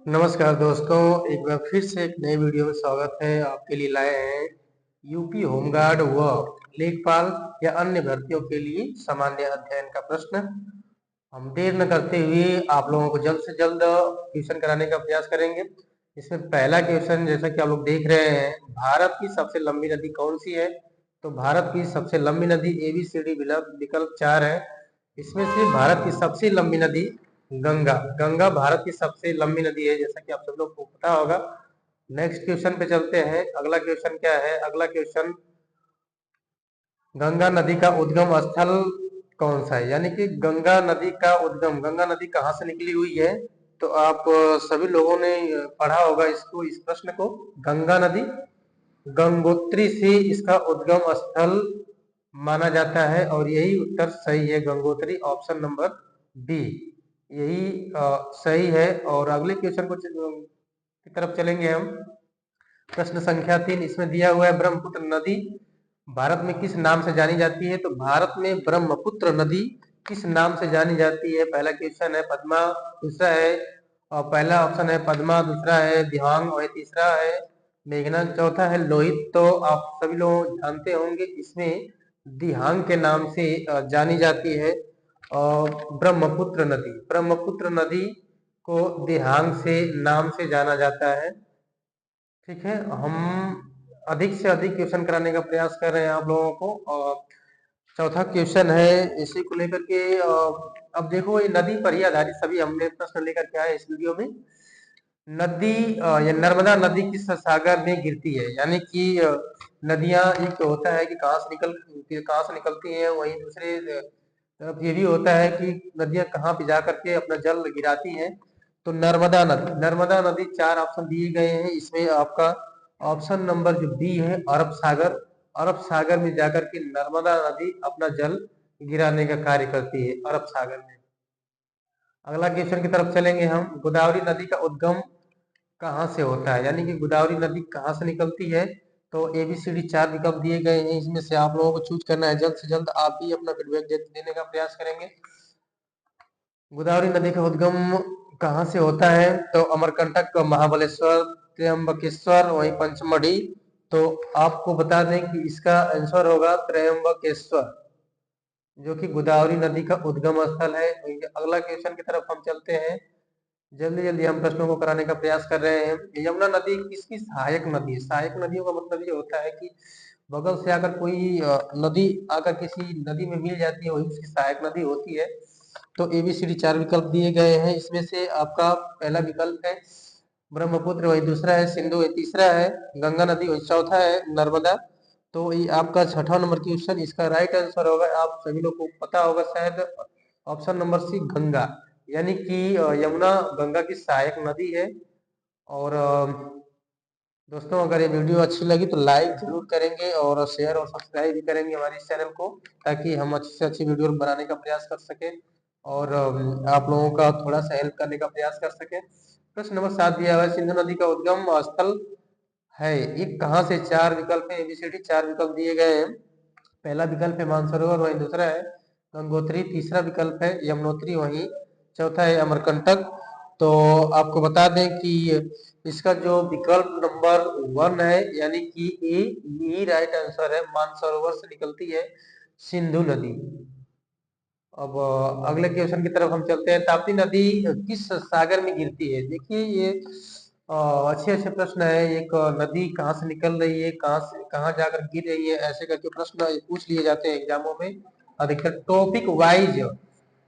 नमस्कार दोस्तों, एक बार फिर से एक नई वीडियो में स्वागत है। आपके लिए लाए हैं यूपी होमगार्ड व लेखपाल या अन्य भर्तियों के लिए सामान्य अध्ययन का प्रश्न। हम देर न करते हुए आप लोगों को जल्द से जल्द ट्यूशन कराने का प्रयास करेंगे। इसमें पहला क्वेश्चन, जैसा कि आप लोग देख रहे हैं, भारत की सबसे लंबी नदी कौन सी है? तो भारत की सबसे लंबी नदी ABCD विकल्प 4 है। इसमें से भारत की सबसे लंबी नदी गंगा गंगा भारत की सबसे लंबी नदी है, जैसा कि आप सब लोग को पता होगा। नेक्स्ट क्वेश्चन पे चलते हैं। अगला क्वेश्चन क्या है? अगला क्वेश्चन, गंगा नदी का उद्गम स्थल कौन सा है? यानी कि गंगा नदी कहाँ से निकली हुई है? तो आप सभी लोगों ने पढ़ा होगा इस प्रश्न को। गंगा नदी गंगोत्री से इसका उद्गम स्थल माना जाता है और यही उत्तर सही है। गंगोत्री, ऑप्शन नंबर बी, यही सही है। और अगले क्वेश्चन की तरफ चलेंगे हम। प्रश्न संख्या 3 इसमें दिया हुआ है, ब्रह्मपुत्र नदी भारत में किस नाम से जानी जाती है? तो भारत में ब्रह्मपुत्र नदी किस नाम से जानी जाती है? पहला क्वेश्चन है पद्मा, दूसरा है पहला ऑप्शन है पद्मा, दूसरा है दिहांग और तीसरा है मेघना, चौथा है लोहित। तो आप सभी लोग जानते होंगे, इसमें दिहांग के नाम से जानी जाती है ब्रह्मपुत्र नदी को दिहांग से नाम से जाना जाता है। ठीक है, हम अधिक से अधिक क्वेश्चन कराने का प्रयास कर रहे हैं आप लोगों को। और चौथा क्वेश्चन है इसी को लेकर के। अब देखो, ये नदी पर ही आधारित सभी हमने प्रश्न लेकर के आए इस वीडियो में। नदी ये नर्मदा नदी किस सागर में गिरती है? यानी कि नदियां एक होता है कि कहाँ से निकलती हैं, वहीं दूसरे तरफ ये भी होता है कि नदियां कहाँ पे जा करके अपना जल गिराती हैं। तो नर्मदा नदी 4 ऑप्शन दिए गए हैं। इसमें आपका ऑप्शन नंबर जो बी है, अरब सागर में जाकर के नर्मदा नदी अपना जल गिराने का कार्य करती है, अरब सागर में। अगला क्वेश्चन की तरफ चलेंगे हम। गोदावरी नदी का उद्गम कहाँ से होता है? यानी कि गोदावरी नदी कहाँ से निकलती है? तो ABCD 4 विकल्प दिए गए हैं, इसमें से आप लोगों को चूज करना है। जल्द से जल्द आप भी अपना फीडबैक देने का प्रयास करेंगे। गोदावरी नदी का उद्गम कहाँ से होता है? तो अमरकंटक, महाबलेश्वर, त्र्यंबकेश्वर, वहीं पंचमढ़ी। तो आपको बता दें कि इसका आंसर होगा त्र्यंबकेश्वर, जो कि गोदावरी नदी का उद्गम स्थल है। अगला क्वेश्चन की तरफ हम चलते हैं। जल्दी जल्दी हम प्रश्नों को कराने का प्रयास कर रहे हैं। यमुना नदी किसकी सहायक नदी है? सहायक नदियों का मतलब ये होता है कि बगल से आकर कोई नदी आकर किसी नदी में मिल जाती है, वही उसकी सहायक नदी होती है। तो ABCD 4 विकल्प दिए गए हैं, इसमें से आपका पहला विकल्प है ब्रह्मपुत्र, वही दूसरा है सिंधु, वही तीसरा है गंगा नदी, वही चौथा है नर्मदा। तो ये आपका छठा नंबर क्वेश्चन, इसका राइट आंसर होगा, आप सभी लोग को पता होगा शायद, ऑप्शन नंबर सी, गंगा। यानी कि यमुना गंगा की सहायक नदी है। और दोस्तों, अगर ये वीडियो अच्छी लगी तो लाइक जरूर करेंगे और शेयर और सब्सक्राइब भी करेंगे हमारे इस चैनल को, ताकि हम अच्छी से अच्छी वीडियो बनाने का प्रयास कर सके और आप लोगों का थोड़ा सा हेल्प करने का प्रयास कर सके। प्रश्न नंबर 7 दिया हुआ है, सिंधु नदी का उद्गम स्थल है ये कहाँ से? 4 विकल्प है, ABCD 4 विकल्प दिए गए हैं। पहला विकल्प है मानसरोवर, वहीं दूसरा है गंगोत्री, तीसरा विकल्प है यमुनोत्री, वहीं चौथा है अमरकंटक। तो आपको बता दें कि इसका जो विकल्प नंबर 1 है, यानी कि यही राइट आंसर है। मानसरोवर से निकलती है सिंधु नदी। अब अगले क्वेश्चन की तरफ हम चलते हैं। ताप्ती नदी किस सागर में गिरती है? देखिए, ये अच्छे अच्छे प्रश्न है। एक नदी कहाँ से निकल रही है, कहाँ जाकर गिर रही है, ऐसे करके प्रश्न पूछ लिए जाते हैं एग्जामों में। अधिकतर टॉपिक वाइज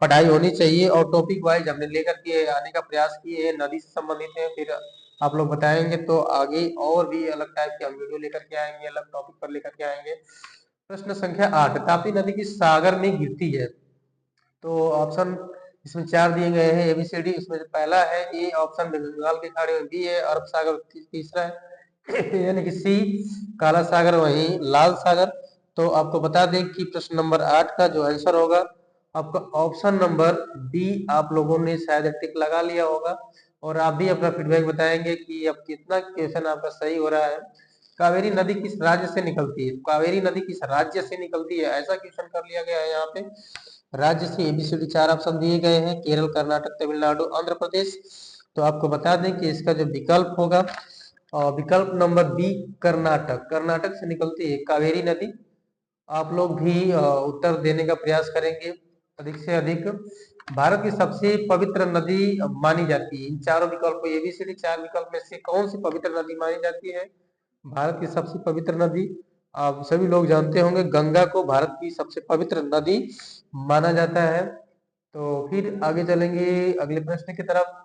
पढ़ाई होनी चाहिए और टॉपिक वाइज हमने लेकर के आने का प्रयास किए हैं। नदी से संबंधित है, फिर आप लोग बताएंगे तो आगे और भी अलग टाइप के हम वीडियो लेकर के आएंगे, अलग टॉपिक पर लेकर के आएंगे। प्रश्न संख्या 8, ताप्ती नदी किस सागर में गिरती है? तो ऑप्शन इसमें 4 दिए गए हैं ABCD। इसमें जो पहला है ए ऑप्शन, बंगाल की खाड़ी में, बी है अरब सागर, तीसरा है यानी कि सी काला सागर, वहीं लाल सागर। तो आपको बता दें कि प्रश्न नंबर 8 का जो आंसर होगा आपका ऑप्शन नंबर बी, आप लोगों ने शायद टिक लगा लिया होगा और आप भी अपना फीडबैक बताएंगे कि अब कितना क्वेश्चन आपका सही हो रहा है। कावेरी नदी किस राज्य से निकलती है? कावेरी नदी किस राज्य से निकलती है, ऐसा क्वेश्चन कर लिया गया है यहाँ पे। राज्य से ABCD 4 ऑप्शन दिए गए हैं, केरल, कर्नाटक, तमिलनाडु, आंध्र प्रदेश। तो आपको बता दें कि इसका जो विकल्प होगा, विकल्प नंबर बी, कर्नाटक। कर्नाटक से निकलती है कावेरी नदी। आप लोग भी उत्तर देने का प्रयास करेंगे अधिक से अधिक। भारत की सबसे पवित्र नदी मानी जाती है, इन चारों विकल्पों एबीसीडी चार विकल्प में से कौन सी पवित्र नदी मानी जाती है? भारत की सबसे पवित्र नदी, आप सभी लोग जानते होंगे, गंगा को भारत की सबसे पवित्र नदी माना जाता है। तो फिर आगे चलेंगे अगले प्रश्न की तरफ।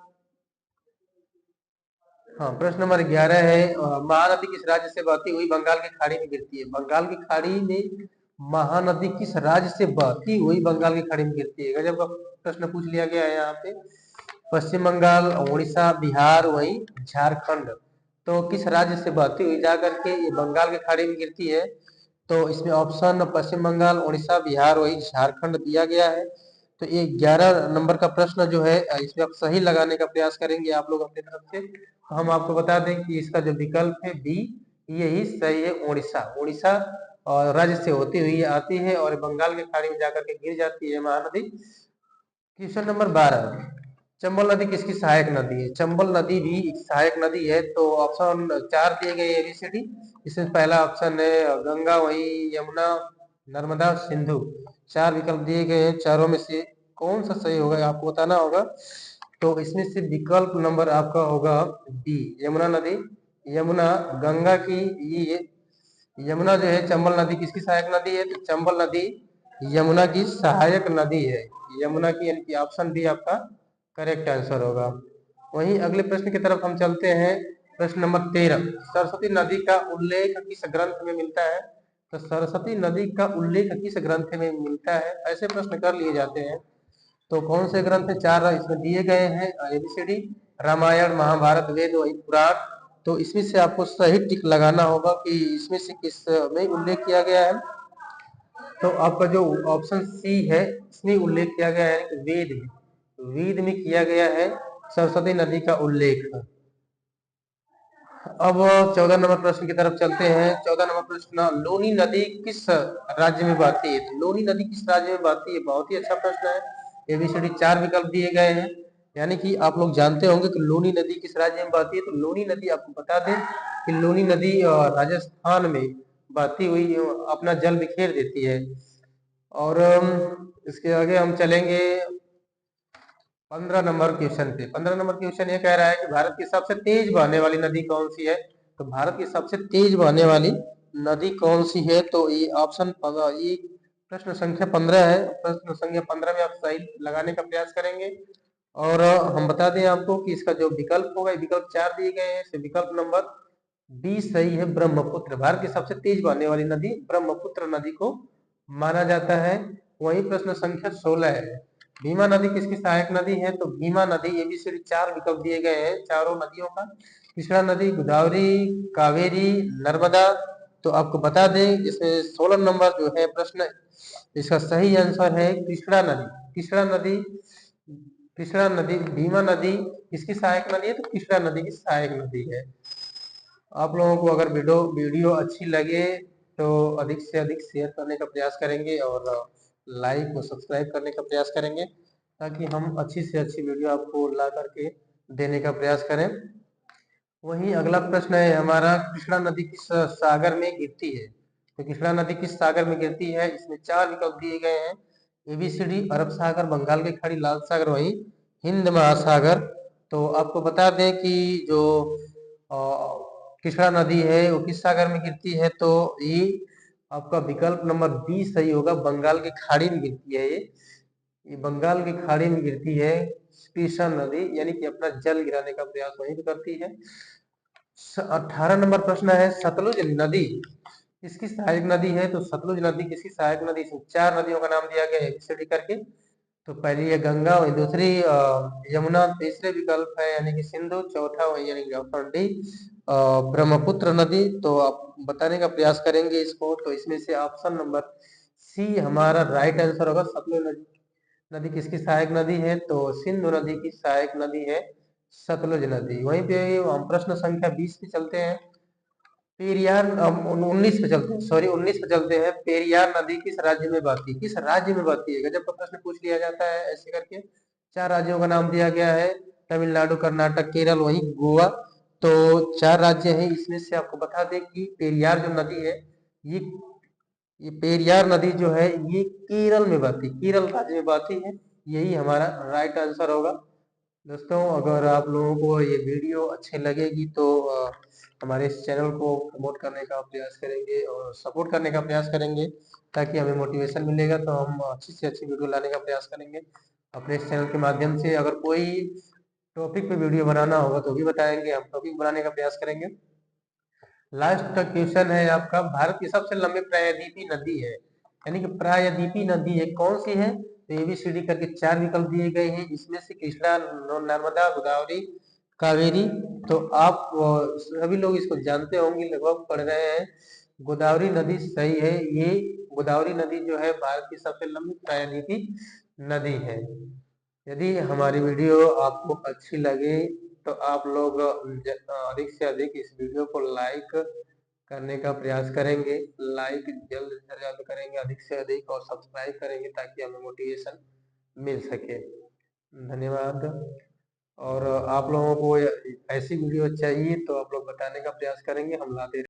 हाँ, प्रश्न नंबर 11 है, महानदी किस राज्य से बहती हुई बंगाल की खाड़ी में गिरती है? बंगाल की खाड़ी में महानदी किस राज्य से बहती हुई बंगाल की खाड़ी में गिरती है? गजब का प्रश्न पूछ लिया गया है यहाँ पे। पश्चिम बंगाल, उड़ीसा, बिहार, वही झारखंड। तो किस राज्य से बहती हुई जाकर के ये बंगाल की खाड़ी में गिरती है? तो इसमें ऑप्शन पश्चिम बंगाल, उड़ीसा, बिहार, वही झारखंड दिया गया है। तो ये 11 नंबर का प्रश्न जो है, इसमें आप सही लगाने का प्रयास करेंगे आप लोग अपनी तरफ से। तो हम आपको बता दें कि इसका जो विकल्प है बी, यही सही है, उड़ीसा। उड़ीसा और राज्य से होती हुई आती है और बंगाल की खाड़ी में जाकर के गिर जाती है महानदी। क्वेश्चन नंबर 12, चंबल नदी किसकी सहायक नदी है? चंबल नदी भी एक सहायक नदी है। तो ऑप्शन 4 दिए गए एबीसीडी। इसमें पहला ऑप्शन है गंगा, वही यमुना, नर्मदा, सिंधु। 4 विकल्प दिए गए हैं, चारों में से कौन सा सही होगा आपको बताना होगा। तो इसमें से विकल्प नंबर आपका होगा बी, यमुना नदी। यमुना गंगा की, ये यमुना जो है चंबल नदी किसकी सहायक नदी है? तो चंबल नदी यमुना की सहायक नदी है। यमुना की, यानी कि ऑप्शन बी आपका करेक्ट आंसर होगा। वहीं अगले प्रश्न की तरफ हम चलते हैं। प्रश्न नंबर 13, सरस्वती नदी का उल्लेख किस ग्रंथ में मिलता है? तो सरस्वती नदी का उल्लेख किस ग्रंथ में मिलता है? ऐसे प्रश्न कर लिए जाते हैं। तो कौन से ग्रंथ है? 4 इसमें दिए गए हैं एबीसीडी, रामायण, महाभारत, वेद, वही पुराण। तो इसमें से आपको सही टिक लगाना होगा कि इसमें से किस में उल्लेख किया गया है। तो आपका जो ऑप्शन सी है, इसमें उल्लेख किया गया है कि वेद में, वेद में किया गया है सरस्वती नदी का उल्लेख। अब 14 नंबर प्रश्न की तरफ चलते हैं। 14 नंबर प्रश्न, लोनी नदी किस राज्य में बहती है? तो लोनी नदी किस राज्य में बहती है? बहुत ही अच्छा प्रश्न है। एबीसीडी 4 विकल्प दिए गए हैं, यानी कि आप लोग जानते होंगे कि लोनी नदी किस राज्य में बहती है। तो लोनी नदी, आपको बता दें कि लोनी नदी राजस्थान में बहती हुई अपना जल बिखेर देती है। और इसके आगे हम चलेंगे 15 नंबर क्वेश्चन पे। 15 नंबर क्वेश्चन ये कह रहा है कि भारत की सबसे तेज बहने वाली नदी कौन सी है? तो भारत की सबसे तेज बहने वाली नदी कौन सी है? तो ये ऑप्शन, ये प्रश्न संख्या 15 है। प्रश्न संख्या 15 में आप सही लगाने का प्रयास करेंगे। और हम बता दें आपको कि इसका जो विकल्प होगा, विकल्प 4 दिए गए हैं, विकल्प नंबर बी सही है, ब्रह्मपुत्र। भारत की सबसे तेज बहने वाली नदी ब्रह्मपुत्र नदी को माना जाता है। वही प्रश्न संख्या 16 है, भीमा नदी किसकी सहायक नदी है? तो भीमा नदी, एबीसीडी 4 विकल्प दिए गए हैं चारों नदियों का, कृष्णा नदी, गोदावरी, कावेरी, नर्मदा। तो आपको बता दें इसमें 16 नंबर जो है प्रश्न, इसका सही आंसर है कृष्णा नदी। कृष्णा नदी, कृष्णा नदी, भीमा नदी किसकी सहायक नदी है? तो कृष्णा नदी की सहायक नदी है। आप लोगों को अगर वीडियो अच्छी लगे तो अधिक से अधिक शेयर करने का प्रयास करेंगे और लाइक और सब्सक्राइब करने का प्रयास करेंगे, ताकि हम अच्छी से अच्छी वीडियो आपको ला करके देने का प्रयास करें। वहीं अगला प्रश्न है हमारा, कृष्णा नदी किस सागर में गिरती है? तो कृष्णा नदी किस सागर में गिरती है? इसमें 4 विकल्प दिए गए हैं, एबीसीडी, अरब सागर, बंगाल की खाड़ी, लाल सागर, वही हिंद महासागर। तो आपको बता दें कि जो कृष्णा नदी है वो किस सागर में गिरती है? तो ये आपका विकल्प नंबर बी सही होगा, बंगाल की खाड़ी में गिरती है। ये बंगाल की खाड़ी में गिरती है कृष्णा नदी, यानी कि अपना जल गिराने का प्रयास वहीं पे करती है। 18 नंबर प्रश्न है, सतलुज नदी किसकी सहायक नदी है? तो सतलुज नदी किसकी सहायक नदी? इसमें 4 नदियों का नाम दिया गया है एबीसीडी करके। तो पहली है गंगा, वही दूसरी यमुना, तीसरे विकल्प है यानी कि सिंधु, चौथा वही यानी कि ऑप्शन डी ब्रह्मपुत्र नदी। तो आप बताने का प्रयास करेंगे इसको। तो इसमें से ऑप्शन नंबर सी हमारा राइट आंसर होगा, सतलुज नदी। नदी किसकी सहायक नदी है? तो सिंधु नदी की सहायक नदी है सतलुज नदी। वहीं पे हम प्रश्न संख्या 20 पे चलते हैं। पेरियार 19 पे चलते हैं, सॉरी 19 पे चलते हैं। पेरियार नदी किस राज्य में बहती है? किस राज्य में बहती है? गजब का प्रश्न पूछ लिया जाता है ऐसे करके। 4 राज्यों का नाम दिया गया है, तमिलनाडु, कर्नाटक, केरल, वही गोवा। तो 4 राज्य हैं। इसमें से आपको बता दें कि पेरियार जो नदी है, ये ये पेरियार नदी जो है ये केरल में बहती, केरल राज्य में बहती है। यही हमारा राइट आंसर होगा। दोस्तों, अगर आप लोगों को ये वीडियो अच्छी लगेगी तो हमारे इस चैनल को प्रमोट करने का प्रयास करेंगे और सपोर्ट करने का प्रयास करेंगे, ताकि हमें मोटिवेशन मिलेगा तो हम अच्छी से अच्छी वीडियो लाने का प्रयास करेंगे अपने इस चैनल के माध्यम से। अगर कोई टॉपिक पे वीडियो बनाना होगा तो भी बताएंगे, हम टॉपिक बनाने का प्रयास करेंगे। लास्ट क्वेश्चन है आपका, भारत की सबसे लंबी प्रायद्वीपी नदी है, यानी कि प्रायद्वीपी नदी है, कौन सी है? तो ABCD करके 4 विकल्प दिए गए हैं। इसमें से कृष्णा, नर्मदा, गोदावरी, कावेरी। तो आप सभी लोग इसको जानते होंगे, लगभग पढ़ रहे हैं। गोदावरी नदी सही है। ये गोदावरी नदी जो है भारत की सबसे लंबी प्रायद्वीपी नदी है। यदि हमारी वीडियो आपको अच्छी लगे तो आप लोग अधिक से अधिक इस वीडियो को लाइक करने का प्रयास करेंगे। लाइक जल्द से जल्द करेंगे अधिक से अधिक, और सब्सक्राइब करेंगे ताकि हमें मोटिवेशन मिल सके। धन्यवाद। और आप लोगों को ऐसी वीडियो चाहिए तो आप लोग बताने का प्रयास करेंगे, हम लाते